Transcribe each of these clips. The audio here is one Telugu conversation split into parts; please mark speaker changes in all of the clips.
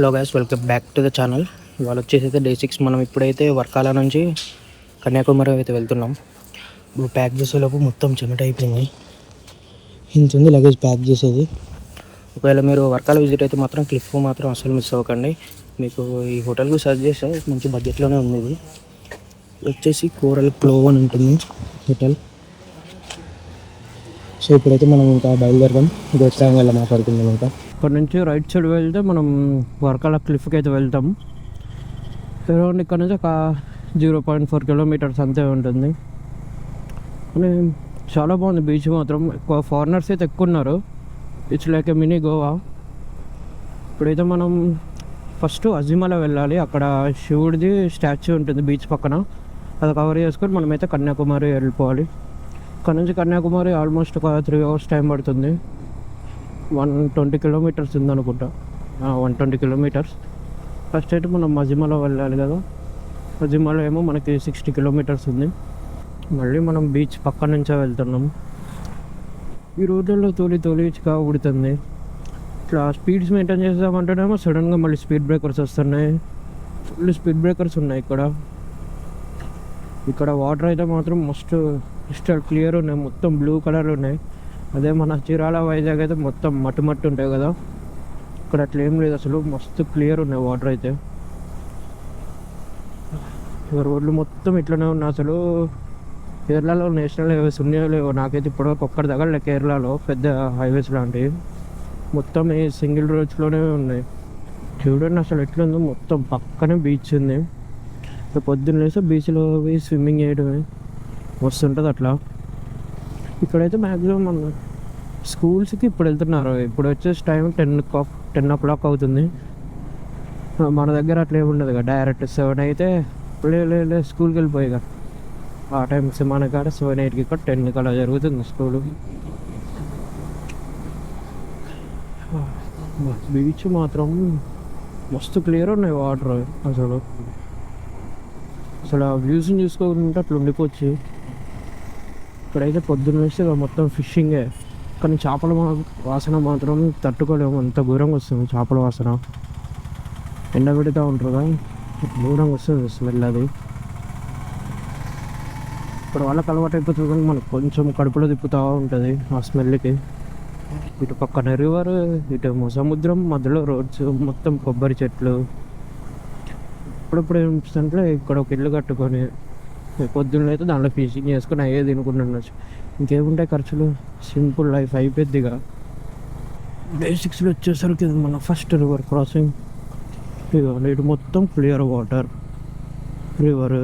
Speaker 1: Hello guys, welcome back to the channel. ఇవాళ వచ్చేసి అయితే డే 6. మనం ఇప్పుడైతే వర్కాల నుంచి కన్యాకుమారి అయితే వెళ్తున్నాం. ఇప్పుడు ప్యాక్ చేసేలోపు మొత్తం చెమట అయిపోయింది. ఇంత ఉంది లగేజ్ ప్యాక్ చేసేది. ఒకవేళ మీరు వర్కాల విజిట్ అయితే మాత్రం క్లిఫ్ మాత్రం అసలు మిస్ అవ్వకండి. మీకు ఈ హోటల్కి సర్చ్ చేస్తే మంచి బడ్జెట్లోనే ఉంది. ఇది వచ్చేసి కోరల్ క్లోవ్ అని ఉంటుంది హోటల్. సో ఇప్పుడైతే మనం ఇంకా బయలుదేరదాం. గోత్రాంగ వెళ్ళి మాట్లాడుకుందాం. ఇంకా ఇక్కడ నుంచి రైట్ సైడ్ వెళ్తే మనం వర్కాల క్లిఫ్కి అయితే వెళ్తాం. అరౌండ్ ఇక్కడ నుంచి ఒక 0.4 కిలోమీటర్స్ అంతే ఉంటుంది. కానీ చాలా బాగుంది బీచ్ మాత్రం. ఎక్కువ ఫారినర్స్ అయితే ఎక్కువ ఉన్నారు. It's like A mini Goa. ఇప్పుడైతే మనం ఫస్ట్ అజిమల వెళ్ళాలి. అక్కడ శివుడిది స్టాచ్యూ ఉంటుంది బీచ్ పక్కన. అది కవర్ చేసుకొని మనమైతే కన్యాకుమారి వెళ్ళిపోవాలి. ఇక్కడ నుంచి కన్యాకుమారి ఆల్మోస్ట్ ఒక 3 hours టైం పడుతుంది. 120 కిలోమీటర్స్ ఉందనుకుంటా. 120 కిలోమీటర్స్. ఫస్ట్ అయితే మనం అజిమల వెళ్ళాలి కదా. అజిమల ఏమో మనకి 60 కిలోమీటర్స్ ఉంది. మళ్ళీ మనం బీచ్ పక్క నుంచే వెళ్తున్నాం. ఈ రోజుల్లో తోలిచిగా ఉడుతుంది. ఇట్లా స్పీడ్స్ మెయింటైన్ చేద్దామంటేనేమో సడన్గా మళ్ళీ స్పీడ్ బ్రేకర్స్ వస్తున్నాయి. ఫుల్ స్పీడ్ బ్రేకర్స్ ఉన్నాయి ఇక్కడ వాటర్ అయితే మాత్రం మస్తు క్రిస్టల్ క్లియర్ ఉన్నాయి. మొత్తం బ్లూ కలర్ ఉన్నాయి. అదే మన చీరాల వైజాగ్ అయితే మొత్తం మట్టి ఉంటాయి కదా. ఇక్కడ అట్లా ఏం లేదు అసలు. మస్తు క్లియర్ ఉన్నాయి వాటర్ అయితే. రోడ్లు మొత్తం ఇట్లనే ఉన్నాయి. అసలు కేరళలో నేషనల్ హైవేస్ ఉన్నాయో లేవో నాకైతే ఇప్పటివరకు ఒక్కటి తగలే. కేరళలో పెద్ద హైవేస్ లాంటివి మొత్తం ఈ సింగిల్ రోడ్స్లోనే ఉన్నాయి. చూడండి అసలు ఎట్లుందో. మొత్తం పక్కనే బీచ్ ఉంది. పొద్దున్న లేస్తే బీచ్లో పోయి స్విమ్మింగ్ చేయడమే మస్తు ఉంటుంది అట్లా. ఇక్కడైతే మ్యాక్సిమం మన స్కూల్స్కి ఇప్పుడు వెళ్తున్నారు. ఇప్పుడు వచ్చేసి టైం 10 o'clock అవుతుంది. మన దగ్గర అట్లా ఏముండదు కదా. డైరెక్ట్ 7 అయితే లే స్కూల్కి వెళ్ళిపోయిగా. ఆ టైం మన కాడ 7, 8కి ఇక్కడ 10కి అలా జరుగుతుంది స్కూలు. బీచ్ మాత్రం మస్తు క్లియర్ ఉన్నాయి వాటర్. అసలు ఆ వ్యూస్ని చూసుకోకుండా అట్లా ఉండిపోవచ్చు. ఇక్కడైతే పొద్దున్న వేస్తే మొత్తం ఫిషింగే. కానీ చేపల వాసన మాత్రం తట్టుకోలేము. అంత ఘోరంగా వస్తుంది చేపల వాసన. ఎండబెడుతూ ఉంటారు కదా, ఘోరంగా వస్తుంది స్మెల్. అది ఇప్పుడు వాళ్ళకి అలవాటు అయిపోతుంది కానీ మనకు కొంచెం కడుపులో తిప్పుతూ ఉంటుంది ఆ స్మెల్కి. ఇటు పక్కన రివర్, ఇటు సముద్రం, మధ్యలో రోడ్స్, మొత్తం కొబ్బరి చెట్లు. ఇప్పుడప్పుడు ఏమిటంటే ఇక్కడ ఒక ఇల్లు కట్టుకొని పొద్దున్న అయితే దాంట్లో ఫిషింగ్ చేసుకొని అయ్యే తినుకుంటున్నాను. ఇంకేముంటాయి ఖర్చులు. Simple life అయిపోద్దిగా. బేసిక్స్లో వచ్చేసరికి ఇది మన ఫస్ట్ రివర్ క్రాసింగ్. ఇటు మొత్తం క్లియర్ వాటర్ రివర్.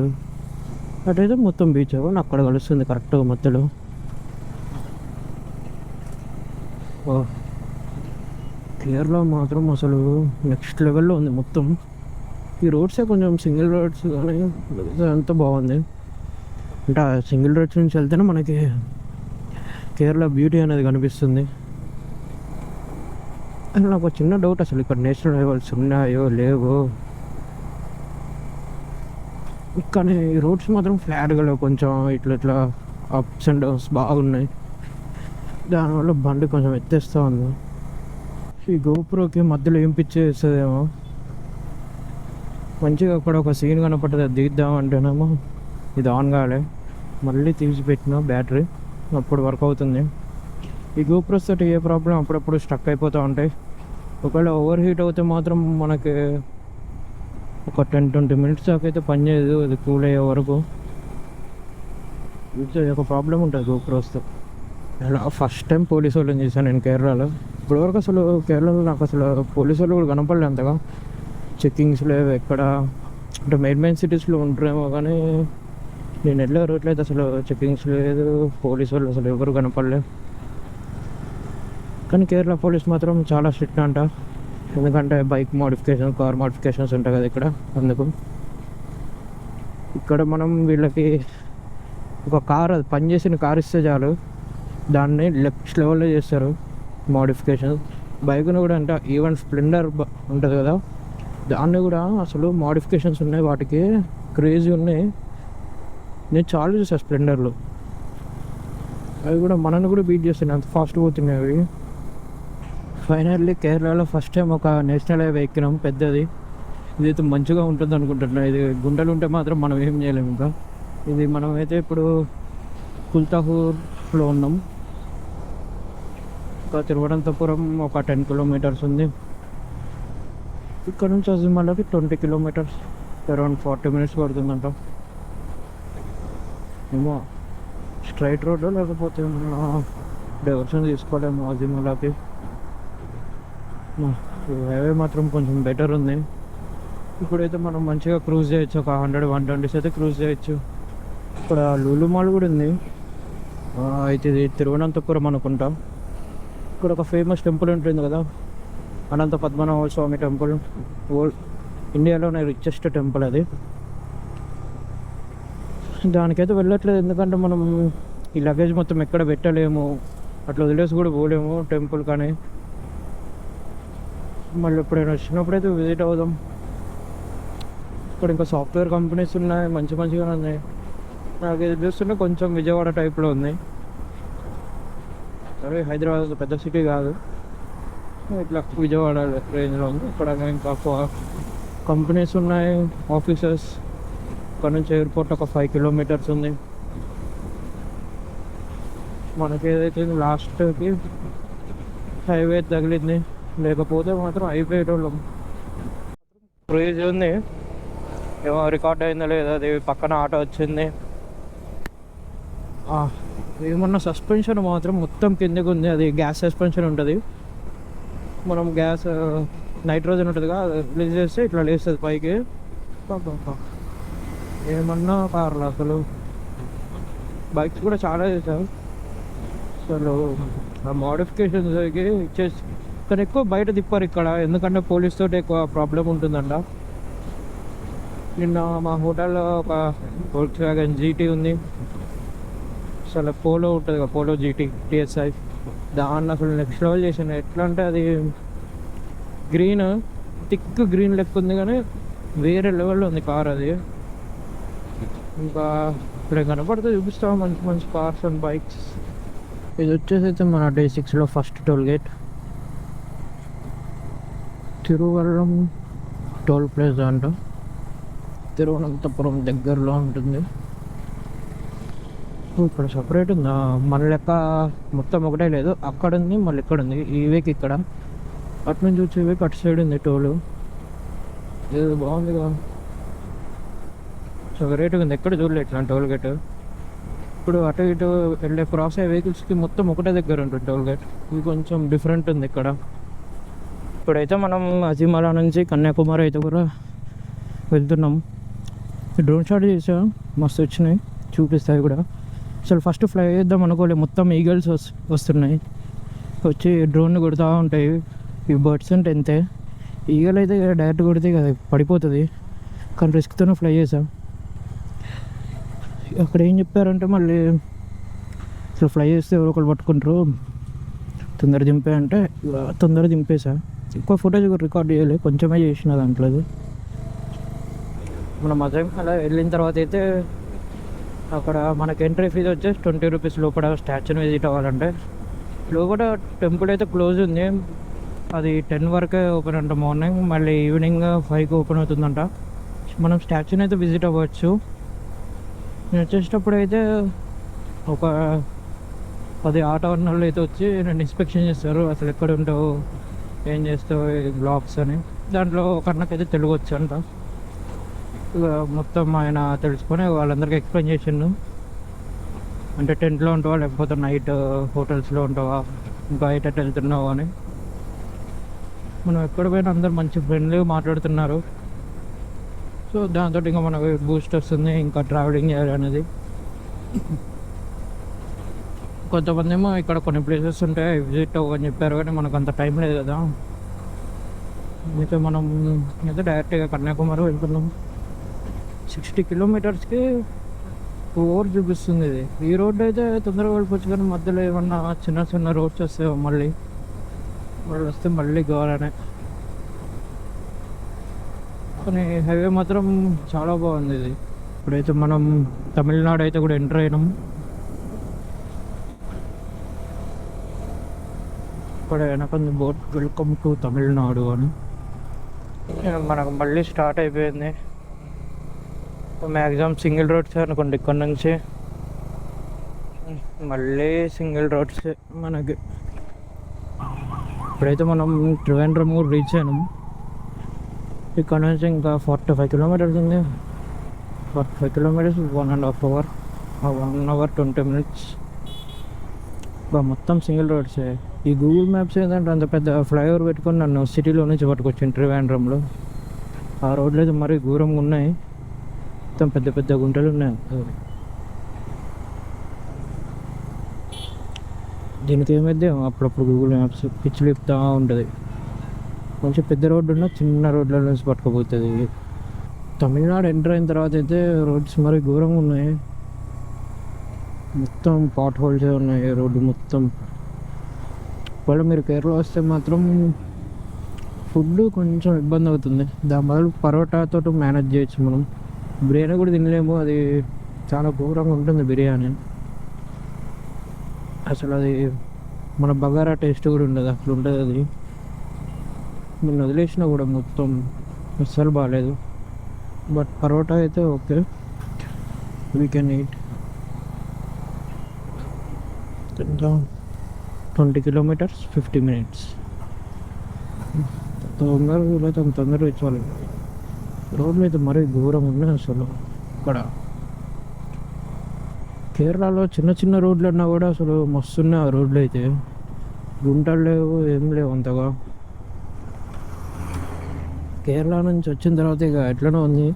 Speaker 1: అటైతే మొత్తం బీచ్ అని అక్కడ కలుస్తుంది కరెక్ట్గా మధ్యలో. కేరళ మాత్రం అసలు నెక్స్ట్ లెవెల్లో ఉంది మొత్తం. ఈ రోడ్సే కొంచెం సింగిల్ రోడ్స్ కానీ అంతా బాగుంది. అంటే ఆ సింగిల్ రోడ్స్ నుంచి వెళ్తేనే మనకి కేరళ బ్యూటీ అనేది కనిపిస్తుంది. అని నాకు చిన్న డౌట్, అసలు ఇక్కడ నేషనల్ హైవేస్ ఉన్నాయో లేవో. కానీ ఈ రోడ్స్ మాత్రం ఫ్లాట్గా లేవు. కొంచెం ఇట్లా అప్స్ అండ్ డౌన్స్ బాగున్నాయి. దానివల్ల బండి కొంచెం ఎత్తేస్తూ ఉంది. ఈ గోప్రోకి మధ్యలో ఏం పిచ్చి వేస్తుందేమో. మంచిగా అక్కడ ఒక సీన్ కనపడుతుంది, అది దిగుద్దామంటేనేమో ఇది ఆన్ కాలే. మళ్ళీ తీసిపెట్టిన బ్యాటరీ అప్పుడు వర్క్ అవుతుంది. ఈ గోప్రోస్ తోటి ఏ ప్రాబ్లం అప్పుడప్పుడు స్టక్ అయిపోతూ ఉంటాయి. ఒకవేళ ఓవర్ హీట్ అవుతే మాత్రం మనకి ఒక 10-20 minutes దాకా అయితే పనిచేయదు. అది కూల్ అయ్యే వరకు ఒక ప్రాబ్లం ఉంటుంది గోప్రోస్తో. అలా ఫస్ట్ టైం పోలీసు వాళ్ళని చేశాను నేను కేరళలో. ఇప్పటివరకు అసలు కేరళలో నాకు అసలు పోలీసు వాళ్ళు కూడా కనపడలేదు అంతగా. చెక్కింగ్స్ లేవు ఎక్కడ. అంటే మెయిన్ సిటీస్లో ఉంటారేమో కానీ నేను వెళ్ళే రూట్లో అయితే అసలు చెక్కింగ్స్ లేదు. పోలీసు వాళ్ళు అసలు ఎవరు కనపడలేదు. కానీ కేరళ పోలీస్ మాత్రం చాలా స్ట్రిక్ట్ అంట. ఎందుకంటే బైక్ మోడిఫికేషన్, కార్ మోడిఫికేషన్స్ ఉంటాయి కదా ఇక్కడ. అందుకు ఇక్కడ మనం వీళ్ళకి ఒక కార్, అది పనిచేసిన కార్ ఇస్తే చాలు, దాన్ని నెక్స్ట్ లెవెల్లో చేస్తారు మోడిఫికేషన్. బైక్ను కూడా అంటే ఈవెన్ స్ప్లెండర్ ఉంటుంది కదా, దాన్ని కూడా అసలు మోడిఫికేషన్స్ ఉన్నాయి. వాటికి క్రేజీ ఉన్నాయి. నేను చాలా చూసాను స్ప్లెండర్లో. అవి కూడా మనల్ని కూడా బీట్ చేస్తున్నాయి, అంత ఫాస్ట్ పోతున్నాయి అవి. ఫైనల్లీ కేరళలో ఫస్ట్ టైం ఒక నేషనల్ హైవే ఎక్కినాం, పెద్దది. ఇదైతే మంచిగా ఉంటుంది అనుకుంటున్నా. ఇది గుంటలు ఉంటే మాత్రం మనం ఏం చేయలేము. ఇంకా ఇది మనమైతే ఇప్పుడు కుల్తాపూర్లో ఉన్నాం. ఇంకా తిరువనంతపురం ఒక 10 కిలోమీటర్స్ ఉంది. ఇక్కడ నుంచి అజిమాలకి 20 కిలోమీటర్స్, అరౌండ్ 40 మినిట్స్ పడుతుందంట. ఏమో స్ట్రైట్ రోడ్ లేకపోతే డైవర్షన్ తీసుకోలేము అజిమాలకి. హైవే మాత్రం కొంచెం బెటర్ ఉంది. ఇప్పుడైతే మనం మంచిగా క్రూజ్ చేయొచ్చు, ఒక 100-120 అయితే క్రూజ్ చేయొచ్చు. ఇక్కడ లూలు మాల్ కూడా ఉంది. అయితే ఇది తిరువనంతపురం అనుకుంటా. ఇక్కడ ఒక ఫేమస్ టెంపుల్ ఉంటుంది కదా, అనంత పద్మనాభ స్వామి టెంపుల్. ఇండియాలోనే రిచెస్ట్ టెంపుల్ అది. దానికైతే వెళ్ళట్లేదు, ఎందుకంటే మనం ఈ లగేజ్ మొత్తం ఎక్కడ పెట్టలేము, అట్లా వదిలేసి కూడా పోలేము టెంపుల్. కానీ మళ్ళీ ఎప్పుడైనా వచ్చినప్పుడైతే విజిట్ అవుదాం. ఇక్కడ ఇంకా సాఫ్ట్వేర్ కంపెనీస్ ఉన్నాయి, మంచిగా ఉన్నాయి. నాకు ఇది చూస్తుంటే కొంచెం విజయవాడ టైప్లో ఉంది. సరే, హైదరాబాద్ పెద్ద సిటీ కాదు, ఇట్లా విజయవాడ రేంజ్లో ఉంది. ఇక్కడ ఇంకా కంపెనీస్ ఉన్నాయి, ఆఫీసెస్. ఇక్కడ నుంచి ఎయిర్పోర్ట్ ఒక 5 కిలోమీటర్స్ ఉంది. మనకి ఏదైతే లాస్ట్కి హైవే తగిలింది, లేకపోతే మాత్రం అయిపోయేటోళ్ళం. క్రేజ్ ఉంది, ఏమో రికార్డ్ అయిందో లేదా, అది పక్కన ఆటో వచ్చింది. ఏమన్నా సస్పెన్షన్ మాత్రం మొత్తం కిందకి ఉంది. అది గ్యాస్ సస్పెన్షన్ ఉంటుంది. మనం గ్యాస్ నైట్రోజన్ ఉంటుందిగా, రిలీజ్ చేస్తే ఇట్లా లేస్తుంది పైకి. ఏమన్నా కార్లు అసలు. బైక్స్ కూడా చాలా చేశారు అసలు. ఆ మోడిఫికేషన్స్ ఇచ్చేసి, కానీ ఎక్కువ బయట తిప్పారు ఇక్కడ, ఎందుకంటే పోలీస్ తోటి ఎక్కువ ప్రాబ్లం ఉంటుందంట. నిన్న మా హోటల్లో ఒక వోల్క్స్వాగన్ జీటీ ఉంది. అసలు పోలో ఉంటుంది కదా, పోలో జీటీ TSI, దాన్ని అసలు నెక్స్ట్ లెవెల్ చేసాను. ఎట్లా అంటే అది గ్రీన్, థిక్ గ్రీన్ లెక్క ఉంది, కానీ వేరే లెవెల్లో ఉంది కార్ అది. ఇంకా ఇక్కడ కనపడితే చూపిస్తాం మంచి కార్స్ అండ్ బైక్స్. ఇది వచ్చేసి అయితే మన Day 6లో first toll gate, Thiruvallam toll place అంట. తిరువనంతపురం దగ్గరలో ఉంటుంది. ఇక్కడ సపరేట్ ఉందా, మన లెక్క మొత్తం ఒకటే లేదు. అక్కడ ఉంది, మళ్ళీ ఇక్కడ ఉంది. ఈ వేకి ఇక్కడ, అటు నుంచి వచ్చే వేకి అటు సైడ్ ఉంది టోలు. ఇది బాగుంది కదా, సపరేట్గా ఉంది. ఎక్కడ చూడలేదు ఇట్లా టోల్ గేట్. ఇప్పుడు అటు ఇటు వెళ్ళే క్రాస్ అయ్యే వెహికల్స్కి మొత్తం ఒకటే దగ్గర ఉంటుంది టోల్ గేట్. ఇది కొంచెం డిఫరెంట్ ఉంది ఇక్కడ. ఇప్పుడైతే మనం అజిమాలా నుంచి కన్యాకుమారి అయితే కూడా వెళ్తున్నాం. డ్రోన్ షాట్ చేసా, మస్తు వచ్చినాయి, చూపిస్తాయి కూడా. అసలు ఫస్ట్ ఫ్లై చేద్దాం అనుకోలేదు, మొత్తం ఈగల్స్ వస్తున్నాయి, వచ్చి డ్రోన్ కొడుతూ ఉంటాయి. ఈ బర్డ్స్ అంటే అంతే, ఈగలు అయితే డైరెక్ట్ కొడితే కదా పడిపోతుంది. కానీ రిస్క్తోనే ఫ్లై చేసాం. అక్కడ ఏం చెప్పారంటే, మళ్ళీ అసలు ఫ్లై చేస్తే ఎవరో ఒకరు పట్టుకుంటారు, తొందర దింపే అంటే తొందర దింపేసా. ఎక్కువ ఫుటేజ్ కూడా రికార్డ్ చేయలేదు, కొంచెమే చేసిన దాంట్లో. మనం అలా వెళ్ళిన తర్వాత అయితే అక్కడ మనకి ఎంట్రీ ఫీజు వచ్చేసి 20 రూపీస్. లోపల స్టాచ్యూని విజిట్ అవ్వాలంటే. లోపల టెంపుల్ అయితే క్లోజ్ ఉంది, అది 10 వరకే ఓపెన్ అంట మార్నింగ్, మళ్ళీ ఈవినింగ్ 5కి ఓపెన్ అవుతుందంట. మనం స్టాచ్యూని అయితే విజిట్ అవ్వచ్చు. నేను వచ్చేటప్పుడు అయితే ఒక 10 ఆటో వాళ్ళు అయితే వచ్చి నన్ను ఇన్స్పెక్షన్ చేస్తారు, అసలు ఎక్కడ ఉంటావు, ఏం చేస్తావు, బ్లాగ్స్ అని. దాంట్లో ఒక అన్నకైతే తెలుగు వచ్చంట. మొత్తం ఆయన తెలుసుకొని వాళ్ళందరికీ ఎక్స్ప్లెయిన్ చేసిండు. అంటే టెంట్లో ఉంటావా, లేకపోతే నైట్ హోటల్స్లో ఉంటావా, ఇంకా ఎటు వెళ్తున్నావు అని. మనం ఎక్కడ పోయినా అందరు మంచి ఫ్రెండ్లీగా మాట్లాడుతున్నారు. సో దాంతో ఇంకా మనకు బూస్ట్ వస్తుంది ఇంకా ట్రావెలింగ్ చేయాలనేది. కొంతమంది ఏమో ఇక్కడ కొన్ని ప్లేసెస్ ఉంటాయి విజిట్ అవ్వని చెప్పారు, కానీ మనకు అంత టైం లేదు కదా. అయితే మనం అయితే డైరెక్ట్గా కన్యాకుమారి వెళ్తున్నాం. 60 కిలోమీటర్స్కి 4 చూపిస్తుంది ఇది. ఈ రోడ్డు అయితే తొందరగా వెళ్ళిపోవచ్చు, కానీ మధ్యలో ఏమన్నా చిన్న రోడ్స్ వస్తాయి, మళ్ళీ వస్తే మళ్ళీ కావాలనే. కానీ హైవే మాత్రం చాలా బాగుంది ఇది. ఇప్పుడైతే మనం తమిళనాడు అయితే కూడా ఎంటర్ అయినాం. ఇక్కడ వెనకొంది బోట్ వెల్కమ్ టు తమిళనాడు అని. మనకు మళ్ళీ స్టార్ట్ అయిపోయింది. మ్యాక్సిమం సింగిల్ రోడ్స్ అనుకోండి. ఇక్కడ నుంచి మళ్ళీ సింగిల్ రోడ్స్ మనకి. ఇప్పుడైతే మనం ట్రివాండ్రం కూడా రీచ్ అయినాం. ఇక్కడ నుంచి ఇంకా 45 కిలోమీటర్స్ ఉంది. 45 కిలోమీటర్స్ 1.5 అవర్, 1 అవర్ 20 మినిట్స్. మొత్తం సింగిల్ రోడ్సే. ఈ గూగుల్ మ్యాప్స్ ఏంటంటే అంత పెద్ద ఫ్లైఓవర్ పెట్టుకొని నన్ను సిటీలో నుంచి పట్టుకొచ్చింది ట్రివాండ్రంలో. ఆ రోడ్లు అయితే మరీ ఘోరంగా ఉన్నాయి. మొత్తం పెద్ద పెద్ద గుంటలు ఉన్నాయి. దీనికి ఏమైతే అప్పుడప్పుడు గూగుల్ మ్యాప్స్ పిచ్చులు చెప్తూ ఉంటుంది. కొంచెం పెద్ద రోడ్డు ఉన్న చిన్న రోడ్ల నుంచి పట్టుకుపోతుంది. తమిళనాడు ఎంటర్ అయిన తర్వాత అయితే రోడ్స్ మరీ ఘోరంగా ఉన్నాయి. మొత్తం పాట్ హోల్సే ఉన్నాయి రోడ్డు మొత్తం. ఒకవేళ మీరు కేరళ వస్తే మాత్రం ఫుడ్ కొంచెం ఇబ్బంది అవుతుంది. దాని బదులు పరోటాతో మేనేజ్ చేయొచ్చు మనం. బిర్యానీ కూడా తినలేము, అది చాలా ఘోరంగా ఉంటుంది బిర్యానీ. అసలు అది మన బగారా టేస్ట్ కూడా ఉండదు, అసలు ఉంటుంది అది. నేను వదిలేసినా కూడా మొత్తం అస్సలు బాగాలేదు. బట్ పరోటా అయితే okay, we can eat. 20 kilometres 50 minutes. తొందరగా ఇచ్చాలి. రోడ్లు అయితే మరీ దూరం ఉన్నాయి అసలు. ఇక్కడ కేరళలో చిన్న చిన్న రోడ్లు అన్నా కూడా అసలు మస్తున్నాయి ఆ రోడ్లు అయితే. గుంటలు లేవు, ఏం లేవు అంతగా. కేరళ నుంచి వచ్చిన తర్వాత ఇక ఎట్లనో ఉంది.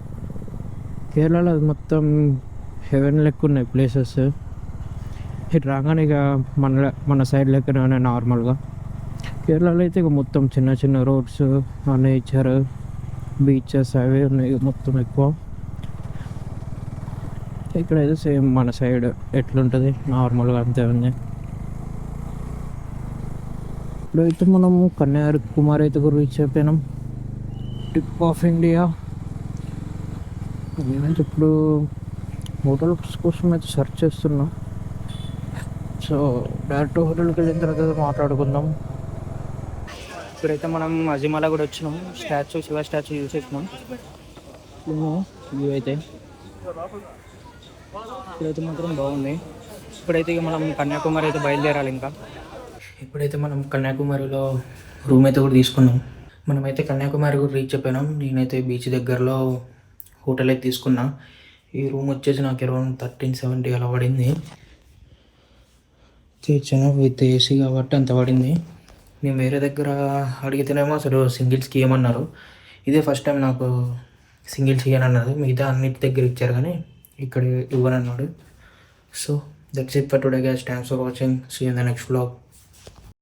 Speaker 1: కేరళలో అది మొత్తం హెవెన్ లెక్క ఉన్నాయి ప్లేసెస్. ఇటు రాగానే ఇక మన సైడ్ లెక్కనే నార్మల్గా. కేరళలో అయితే ఇక మొత్తం చిన్న చిన్న రోడ్స్, నేచర్, బీచెస్ అవే ఉన్నాయి మొత్తం ఎక్కువ. ఇక్కడైతే సేమ్ మన సైడ్ ఎట్లుంటుంది నార్మల్గా అంతే ఉంది. ఇప్పుడైతే మనం కన్యాకుమారి అయితే కూడా రీచ్ అయిపోయినాం. Tip of India. నేనైతే ఇప్పుడు హోటల్స్ కోసం అయితే సెర్చ్ చేస్తున్నా. సో డైరెక్ట్ హోటల్కి వెళ్ళిన తర్వాత మాట్లాడుకుందాం. ఇప్పుడైతే మనం అజిమాలా కూడా వచ్చినాం. శివ స్టాచ్యూ యూజ్ చేసినాం. వ్యూ అయితే ఇప్పుడైతే మాత్రం బాగుంది. ఇప్పుడైతే ఇక మనం కన్యాకుమారి అయితే బయలుదేరాలి. ఇంకా ఇప్పుడైతే మనం కన్యాకుమారిలో రూమ్ అయితే కూడా తీసుకున్నాం. మనమైతే కన్యాకుమారి కూడా రీచ్ అయిపోయినాం. నేనైతే బీచ్ దగ్గరలో హోటల్ అయితే తీసుకున్నా. ఈ రూమ్ వచ్చేసి నాకు అరౌండ్ 1370 అలా పడింది. తెచ్చాను విత్ ఏసీ కాబట్టి అంత పడింది. నేను వేరే దగ్గర అడిగితేనేమో అసలు సింగిల్స్కి ఏమన్నారు. ఇదే ఫస్ట్ టైం నాకు సింగిల్స్ ఇవ్వనన్నది. మిగతా అన్నిటి దగ్గర ఇచ్చారు కానీ ఇక్కడ ఇవ్వనన్నాడు. So that's it for today guys. Thanks for watching. See you in the next vlog.